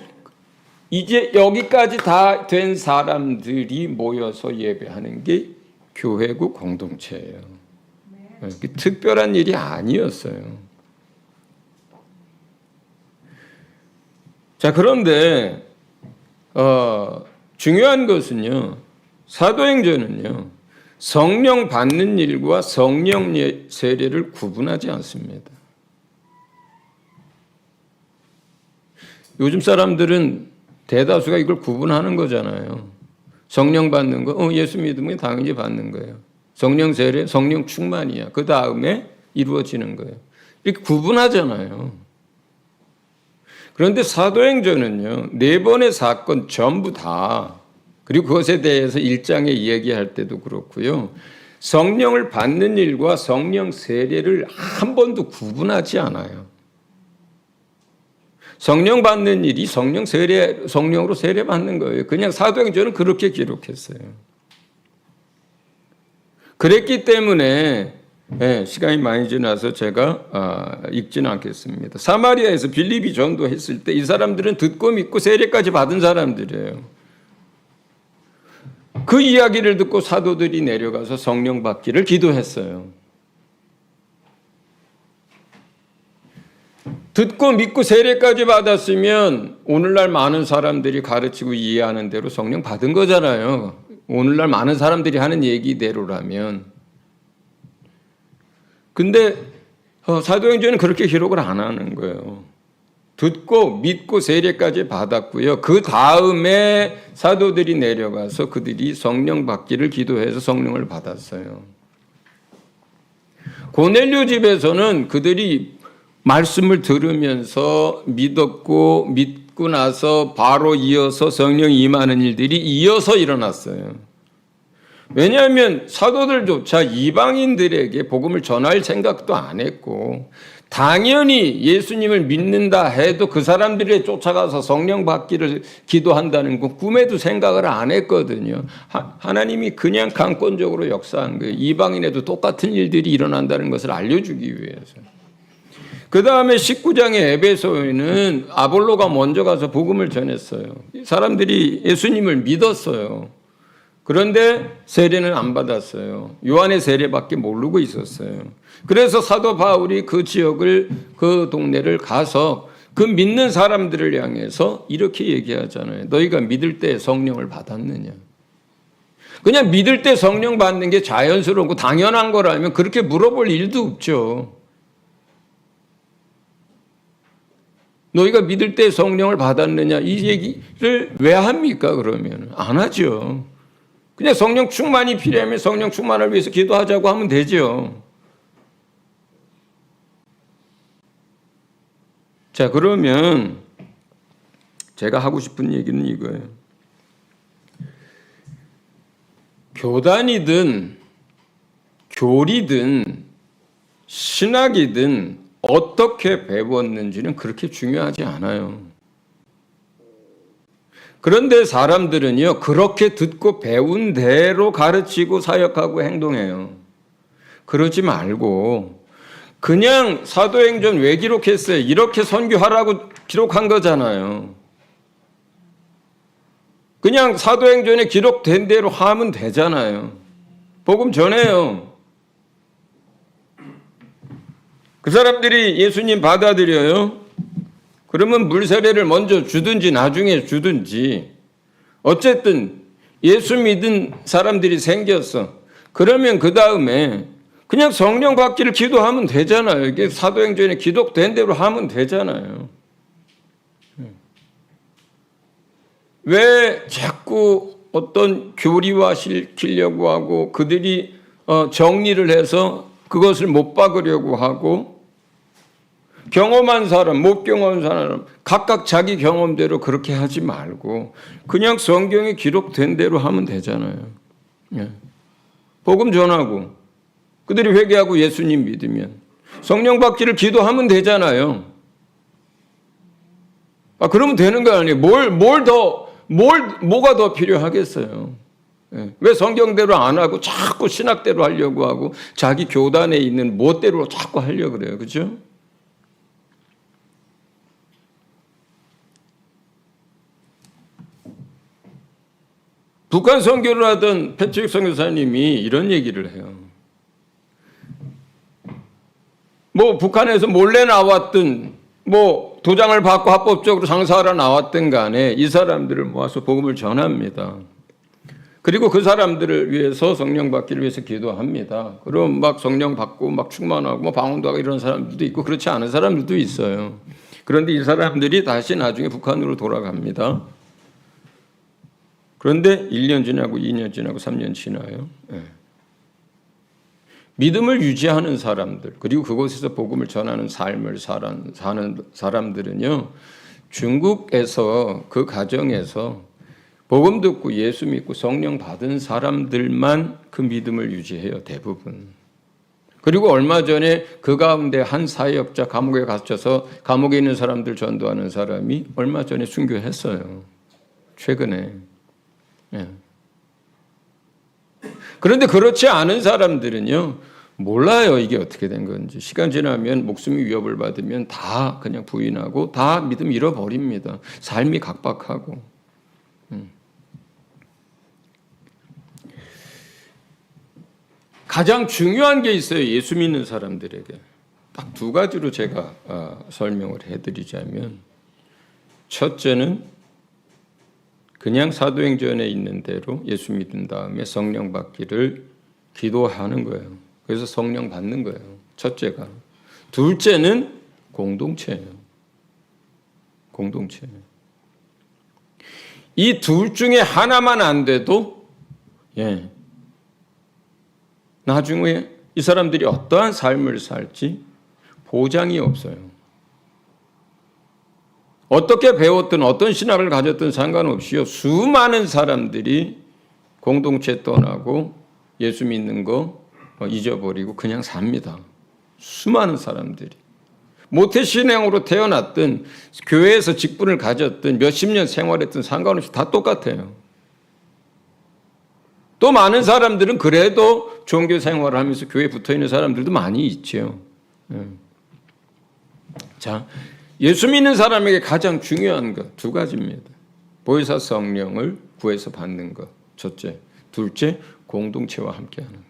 이제 여기까지 다 된 사람들이 모여서 예배하는 게 교회구 공동체예요. 특별한 일이 아니었어요. 자, 그런데 중요한 것은요. 사도행전은요. 성령 받는 일과 성령 세례를 구분하지 않습니다. 요즘 사람들은 대다수가 이걸 구분하는 거잖아요. 성령 받는 거, 예수 믿으면 당연히 받는 거예요. 성령 세례, 성령 충만이야. 그 다음에 이루어지는 거예요. 이렇게 구분하잖아요. 그런데 사도행전은요, 4번의 사건 전부 다, 그리고 그것에 대해서 1장에 얘기할 때도 그렇고요. 성령을 받는 일과 성령 세례를 한 번도 구분하지 않아요. 성령 받는 일이 성령으로 세례 받는 거예요. 그냥 사도행전은 그렇게 기록했어요. 그랬기 때문에 시간이 많이 지나서 제가 읽지는 않겠습니다. 사마리아에서 빌립이 전도했을 때 이 사람들은 듣고 믿고 세례까지 받은 사람들이에요. 그 이야기를 듣고 사도들이 내려가서 성령 받기를 기도했어요. 듣고 믿고 세례까지 받았으면 오늘날 많은 사람들이 가르치고 이해하는 대로 성령 받은 거잖아요. 오늘날 많은 사람들이 하는 얘기대로라면. 근데 사도행전은 그렇게 기록을 안 하는 거예요. 듣고 믿고 세례까지 받았고요. 그 다음에 사도들이 내려가서 그들이 성령 받기를 기도해서 성령을 받았어요. 고넬료 집에서는 그들이 말씀을 들으면서 믿고 나서 바로 이어서 성령이 임하는 일들이 이어서 일어났어요. 왜냐하면 사도들조차 이방인들에게 복음을 전할 생각도 안 했고 당연히 예수님을 믿는다 해도 그 사람들에 쫓아가서 성령 받기를 기도한다는 건 꿈에도 생각을 안 했거든요. 하나님이 그냥 강권적으로 역사한 거예요. 이방인에도 똑같은 일들이 일어난다는 것을 알려주기 위해서. 그 다음에 19장의 에베소에는 아볼로가 먼저 가서 복음을 전했어요. 사람들이 예수님을 믿었어요. 그런데 세례는 안 받았어요. 요한의 세례밖에 모르고 있었어요. 그래서 사도 바울이 그 지역을, 그 동네를 가서 그 믿는 사람들을 향해서 이렇게 얘기하잖아요. 너희가 믿을 때 성령을 받았느냐? 그냥 믿을 때 성령 받는 게 자연스럽고 당연한 거라면 그렇게 물어볼 일도 없죠. 너희가 믿을 때 성령을 받았느냐? 이 얘기를 왜 합니까? 그러면 안 하죠. 그냥 성령 충만이 필요하면 성령 충만을 위해서 기도하자고 하면 되죠. 자, 그러면 제가 하고 싶은 얘기는 이거예요. 교단이든 교리든 신학이든 어떻게 배웠는지는 그렇게 중요하지 않아요. 그런데 사람들은요, 그렇게 듣고 배운 대로 가르치고 사역하고 행동해요. 그러지 말고 그냥 사도행전 왜 기록했어요? 이렇게 선교하라고 기록한 거잖아요. 그냥 사도행전에 기록된 대로 하면 되잖아요. 복음 전해요. 그 사람들이 예수님 받아들여요? 그러면 물세례를 먼저 주든지 나중에 주든지 어쨌든 예수 믿은 사람들이 생겼어. 그러면 그 다음에 그냥 성령 받기를 기도하면 되잖아요. 이게 사도행전에 기록된 대로 하면 되잖아요. 왜 자꾸 어떤 교리화 시키려고 하고 그들이 정리를 해서 그것을 못 박으려고 하고 경험한 사람, 못 경험한 사람 각각 자기 경험대로 그렇게 하지 말고 그냥 성경에 기록된 대로 하면 되잖아요. 예. 복음 전하고 그들이 회개하고 예수님 믿으면 성령 받기를 기도하면 되잖아요. 그러면 되는 거 아니에요. 뭐가 더 필요하겠어요. 예. 왜 성경대로 안 하고 자꾸 신학대로 하려고 하고 자기 교단에 있는 멋대로 자꾸 하려고 그래요. 그렇죠? 북한 선교를 하던 패트릭 선교사님이 이런 얘기를 해요. 북한에서 몰래 나왔든 도장을 받고 합법적으로 장사하러 나왔든 간에 이 사람들을 모아서 복음을 전합니다. 그리고 그 사람들을 위해서 성령 받기를 위해서 기도합니다. 그럼 성령 받고 충만하고 방언도 하고 이런 사람들도 있고 그렇지 않은 사람들도 있어요. 그런데 이 사람들이 다시 나중에 북한으로 돌아갑니다. 그런데 1년 지나고 2년 지나고 3년 지나요. 네. 믿음을 유지하는 사람들 그리고 그곳에서 복음을 전하는 삶을 사는 사람들은요. 중국에서 그 가정에서 복음 듣고 예수 믿고 성령 받은 사람들만 그 믿음을 유지해요. 대부분. 그리고 얼마 전에 그 가운데 한 사역자 감옥에 갇혀서 감옥에 있는 사람들 전도하는 사람이 얼마 전에 순교했어요. 최근에. 예. 그런데 그렇지 않은 사람들은요, 몰라요. 이게 어떻게 된 건지. 시간 지나면 목숨이 위협을 받으면 다 그냥 부인하고 다 믿음 잃어버립니다. 삶이 각박하고. 가장 중요한 게 있어요. 예수 믿는 사람들에게. 딱 두 가지로 제가 설명을 해드리자면, 첫째는 그냥 사도행전에 있는 대로 예수 믿은 다음에 성령 받기를 기도하는 거예요. 그래서 성령 받는 거예요. 첫째가. 둘째는 공동체예요. 공동체. 이 둘 중에 하나만 안 돼도 나중에 이 사람들이 어떠한 삶을 살지 보장이 없어요. 어떻게 배웠든 어떤 신학을 가졌든 상관없이요. 수많은 사람들이 공동체 떠나고 예수 믿는 거 잊어버리고 그냥 삽니다. 수많은 사람들이. 모태신앙으로 태어났든 교회에서 직분을 가졌든 몇십 년 생활했든 상관없이 다 똑같아요. 또 많은 사람들은 그래도 종교 생활을 하면서 교회에 붙어있는 사람들도 많이 있죠. 자, 예수 믿는 사람에게 가장 중요한 것 두 가지입니다. 보혜사 성령을 구해서 받는 것, 첫째. 둘째, 공동체와 함께하는 것.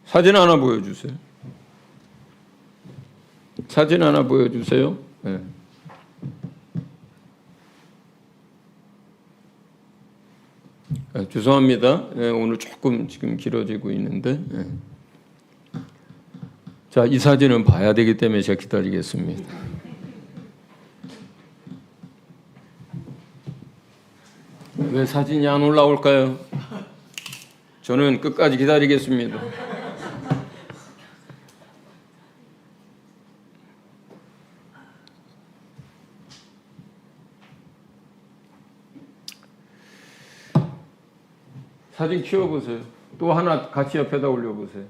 사진 하나 보여주세요. 사진 하나 보여주세요. 네. 죄송합니다. 네, 오늘 조금 지금 길어지고 있는데. 네. 자, 이 사진은 봐야 되기 때문에 제가 기다리겠습니다. 왜 사진이 안 올라올까요? 저는 끝까지 기다리겠습니다. 사진 키워보세요. 또 하나 같이 옆에다 올려보세요.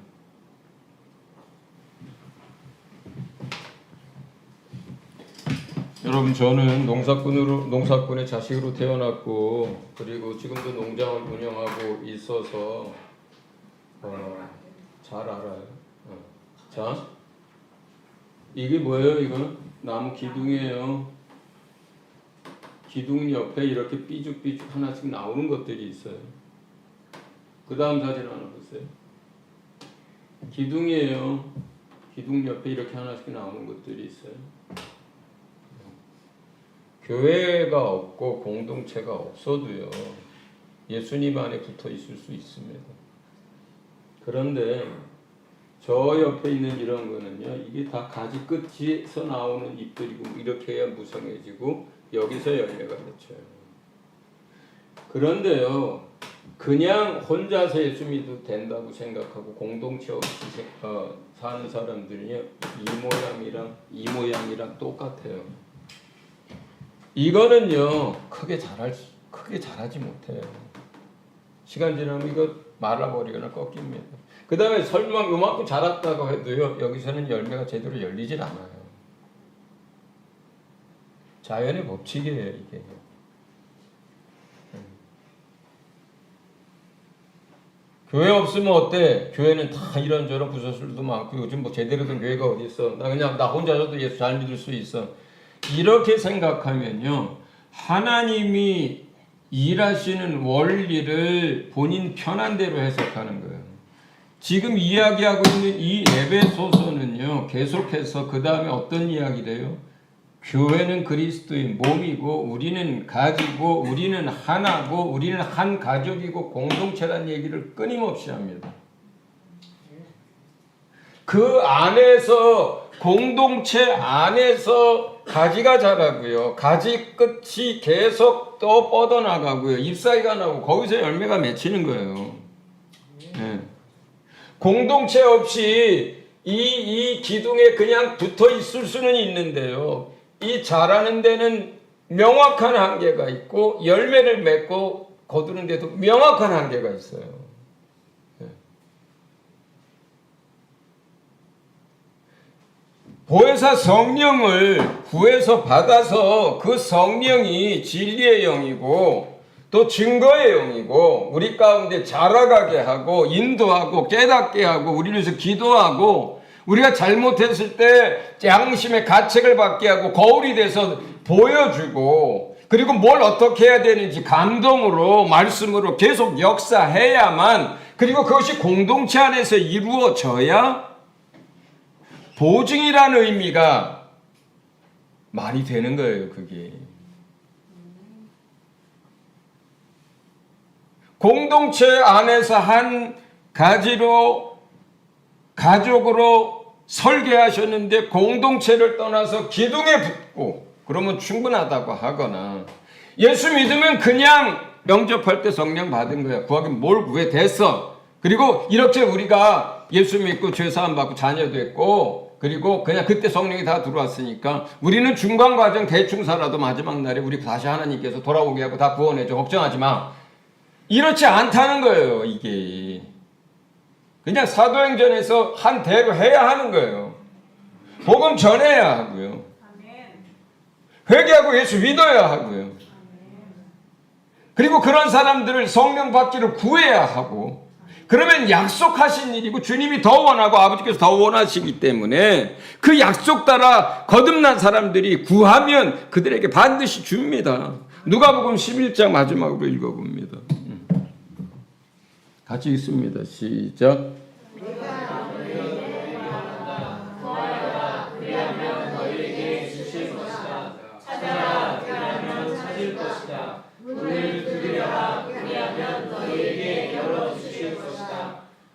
여러분, 저는 농사꾼의 자식으로 태어났고, 그리고 지금도 농장을 운영하고 있어서 잘 알아요. 자, 이게 뭐예요? 이거는 나무 기둥이에요. 기둥 옆에 이렇게 삐죽삐죽 하나씩 나오는 것들이 있어요. 그 다음 사진 하나 보세요. 기둥이에요. 기둥 옆에 이렇게 하나씩 나오는 것들이 있어요. 교회가 없고 공동체가 없어도요, 예수님 안에 붙어 있을 수 있습니다. 그런데 저 옆에 있는 이런 거는요, 이게 다 가지 끝에서 나오는 잎들이고, 이렇게 해야 무성해지고 여기서 열매가 맺혀요. 그런데요, 그냥 혼자서 예수 믿어도 된다고 생각하고 공동체 없이 사는 사람들은요, 이 모양이랑 똑같아요. 이거는요, 크게 자라지 못해요. 시간 지나면 이거 말라버리거나 꺾입니다. 그 다음에 설마 요만큼 자랐다고 해도요, 여기서는 열매가 제대로 열리질 않아요. 자연의 법칙이에요, 이게. 교회 없으면 어때? 교회는 다 이런저런 부서술도 많고, 요즘 뭐 제대로 된 교회가 어디 있어? 나 혼자서도 예수 잘 믿을 수 있어. 이렇게 생각하면요, 하나님이 일하시는 원리를 본인 편한 대로 해석하는 거예요. 지금 이야기하고 있는 이 에베소서는요, 계속해서 그 다음에 어떤 이야기래요? 교회는 그리스도의 몸이고, 우리는 가지고, 우리는 하나고, 우리는 한 가족이고 공동체라는 얘기를 끊임없이 합니다. 그 안에서, 공동체 안에서 가지가 자라고요. 가지 끝이 계속 또 뻗어나가고요. 잎사귀가 나고 거기서 열매가 맺히는 거예요. 네. 공동체 없이 이 기둥에 그냥 붙어 있을 수는 있는데요, 이 자라는 데는 명확한 한계가 있고, 열매를 맺고 거두는 데도 명확한 한계가 있어요. 네. 보혜사 성령을 구해서 받아서 그 성령이 진리의 영이고 또 증거의 영이고, 우리 가운데 자라가게 하고 인도하고 깨닫게 하고 우리를 위해서 기도하고, 우리가 잘못했을 때 양심의 가책을 받게 하고 거울이 돼서 보여주고, 그리고 뭘 어떻게 해야 되는지 감동으로 말씀으로 계속 역사해야만 그리고 그것이 공동체 안에서 이루어져야 보증이라는 의미가 말이 되는 거예요, 그게. 공동체 안에서 한 가지로 가족으로 설계하셨는데 공동체를 떠나서 기둥에 붙고 그러면 충분하다고 하거나, 예수 믿으면 그냥 영접할 때 성령 받은 거야. 구하긴 뭘 구해, 됐어. 그리고 이렇게 우리가 예수 믿고 죄사함 받고 자녀 됐고, 그리고 그냥 그때 성령이 다 들어왔으니까 우리는 중간 과정 대충 살아도 마지막 날에 우리 다시 하나님께서 돌아오게 하고 다 구원해줘, 걱정하지 마. 이렇지 않다는 거예요. 이게 그냥 사도행전에서 한 대로 해야 하는 거예요. 복음 전해야 하고요, 회개하고 예수 믿어야 하고요, 그리고 그런 사람들을 성령 받기를 구해야 하고, 그러면 약속하신 일이고 주님이 더 원하고 아버지께서 더 원하시기 때문에 그 약속 따라 거듭난 사람들이 구하면 그들에게 반드시 줍니다. 누가복음 11장 마지막으로 읽어봅니다. 같이 읽습니다. 시작.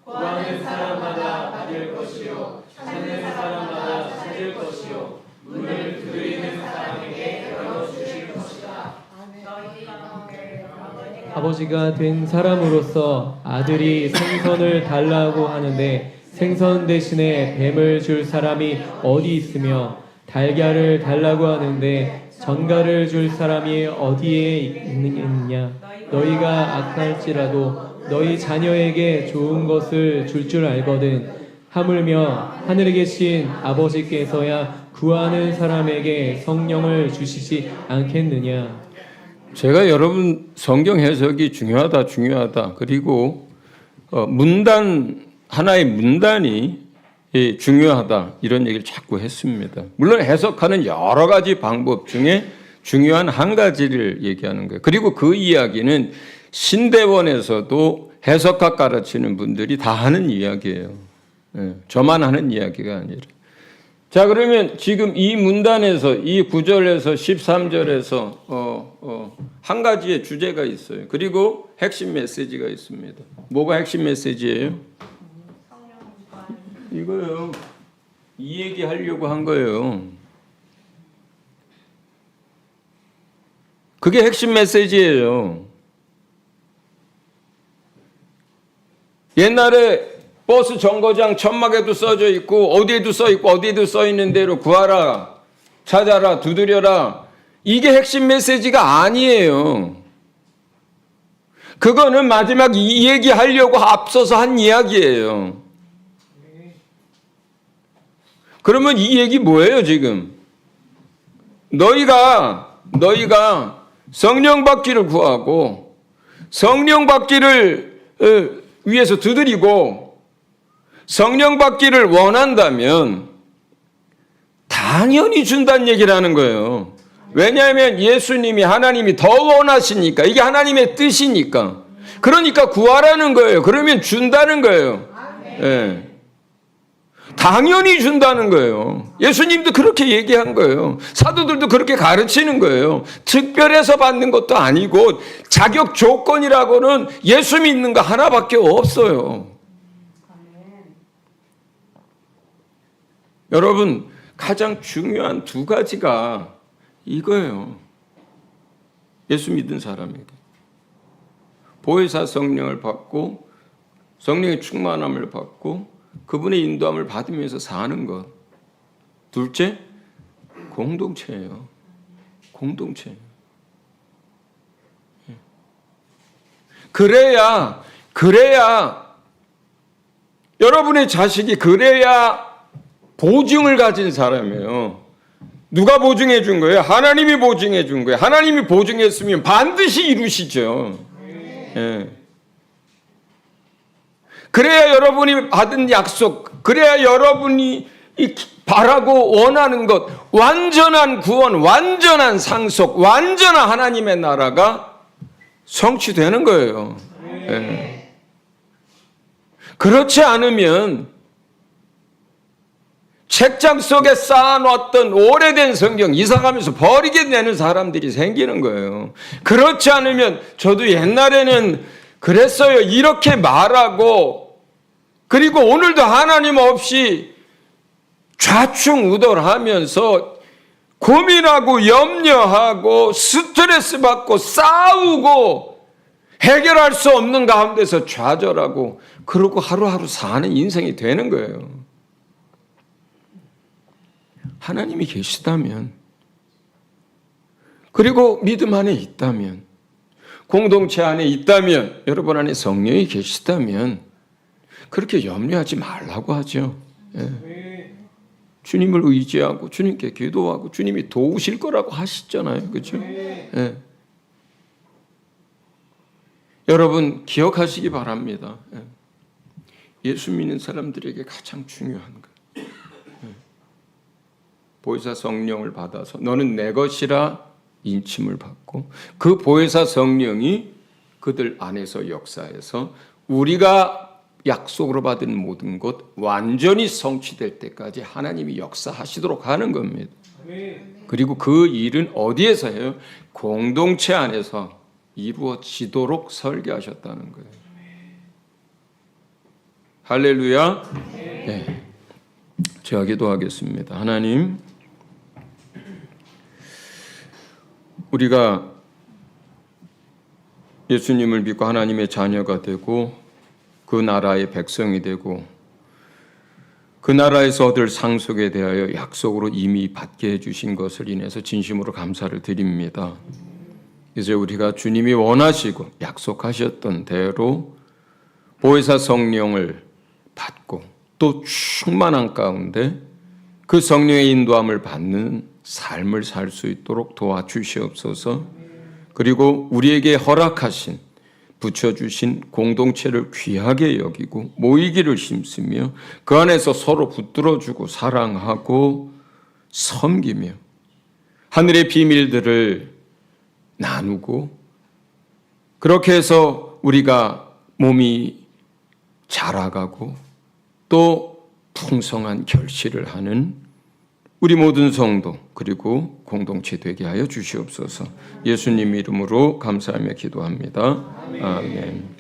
구하는 사람마다 받을 것이요, 찾는 사람마다 찾을 것이요, 문을 두드리는 사람에게 열어주실 것이다. 아버지가 된 사람으로서 아들이 생선을 달라고 하는데 생선 대신에 뱀을 줄 사람이 어디 있으며, 달걀을 달라고 하는데 전갈을 줄 사람이 어디에 있느냐. 너희가 악할지라도 너희 자녀에게 좋은 것을 줄 알거든. 하물며 하늘에 계신 아버지께서야 구하는 사람에게 성령을 주시지 않겠느냐. 제가 여러분 성경 해석이 중요하다. 그리고 하나의 문단이 중요하다, 이런 얘기를 자꾸 했습니다. 물론 해석하는 여러 가지 방법 중에 중요한 한 가지를 얘기하는 거예요. 그리고 그 이야기는 신대원에서도 해석학 가르치는 분들이 다 하는 이야기예요. 저만 하는 이야기가 아니라. 자, 그러면 지금 이 문단에서, 이 9절에서 13절에서 한 가지의 주제가 있어요. 그리고 핵심 메시지가 있습니다. 뭐가 핵심 메시지예요? 이거요. 이 얘기 하려고 한 거예요. 그게 핵심 메시지예요. 옛날에 버스 정거장 천막에도 써져 있고 어디에도 써 있고 어디에도 써 있는 대로 구하라, 찾아라, 두드려라. 이게 핵심 메시지가 아니에요. 그거는 마지막 이 얘기 하려고 앞서서 한 이야기예요. 그러면 이 얘기 뭐예요, 지금? 너희가 성령 받기를 구하고 성령 받기를 위해서 두드리고 성령 받기를 원한다면 당연히 준다는 얘기를 하는 거예요. 왜냐하면 예수님이, 하나님이 더 원하시니까, 이게 하나님의 뜻이니까. 그러니까 구하라는 거예요. 그러면 준다는 거예요. 예. 당연히 준다는 거예요. 예수님도 그렇게 얘기한 거예요. 사도들도 그렇게 가르치는 거예요. 특별해서 받는 것도 아니고 자격 조건이라고는 예수 믿는 거 하나밖에 없어요. 여러분, 가장 중요한 두 가지가 이거예요. 예수 믿은 사람에게 보혜사 성령을 받고 성령의 충만함을 받고 그분의 인도함을 받으면서 사는 것. 둘째, 공동체예요. 공동체. 그래야 여러분의 자식이 그래야 보증을 가진 사람이에요. 누가 보증해 준 거예요? 하나님이 보증해 준 거예요. 하나님이 보증했으면 반드시 이루시죠. 예. 그래야 여러분이 받은 약속, 그래야 여러분이 바라고 원하는 것, 완전한 구원, 완전한 상속, 완전한 하나님의 나라가 성취되는 거예요. 예. 그렇지 않으면 책장 속에 쌓아놨던 오래된 성경 이사가면서 버리게 되는 사람들이 생기는 거예요. 그렇지 않으면 저도 옛날에는 그랬어요. 이렇게 말하고 그리고 오늘도 하나님 없이 좌충우돌하면서 고민하고 염려하고 스트레스 받고 싸우고 해결할 수 없는 가운데서 좌절하고 그러고 하루하루 사는 인생이 되는 거예요. 하나님이 계시다면 그리고 믿음 안에 있다면 공동체 안에 있다면 여러분 안에 성령이 계시다면 그렇게 염려하지 말라고 하죠. 예. 주님을 의지하고 주님께 기도하고 주님이 도우실 거라고 하시잖아요. 그렇죠? 예. 여러분 기억하시기 바랍니다. 예. 예수 믿는 사람들에게 가장 중요한 것. 보혜사 성령을 받아서 너는 내 것이라 인침을 받고 그 보혜사 성령이 그들 안에서 역사해서 우리가 약속으로 받은 모든 것 완전히 성취될 때까지 하나님이 역사하시도록 하는 겁니다. 그리고 그 일은 어디에서 해요? 공동체 안에서 이루어지도록 설계하셨다는 거예요. 할렐루야. 네. 제가 기도하겠습니다. 하나님, 우리가 예수님을 믿고 하나님의 자녀가 되고 그 나라의 백성이 되고 그 나라에서 얻을 상속에 대하여 약속으로 이미 받게 해주신 것을 인해서 진심으로 감사를 드립니다. 이제 우리가 주님이 원하시고 약속하셨던 대로 보혜사 성령을 받고 또 충만한 가운데 그 성령의 인도함을 받는 삶을 살 수 있도록 도와주시옵소서. 그리고 우리에게 허락하신 붙여주신 공동체를 귀하게 여기고 모이기를 힘쓰며 그 안에서 서로 붙들어주고 사랑하고 섬기며 하늘의 비밀들을 나누고 그렇게 해서 우리가 몸이 자라가고 또 풍성한 결실을 하는 우리 모든 성도 그리고 공동체 되게 하여 주시옵소서. 예수님 이름으로 감사하며 기도합니다. 아멘.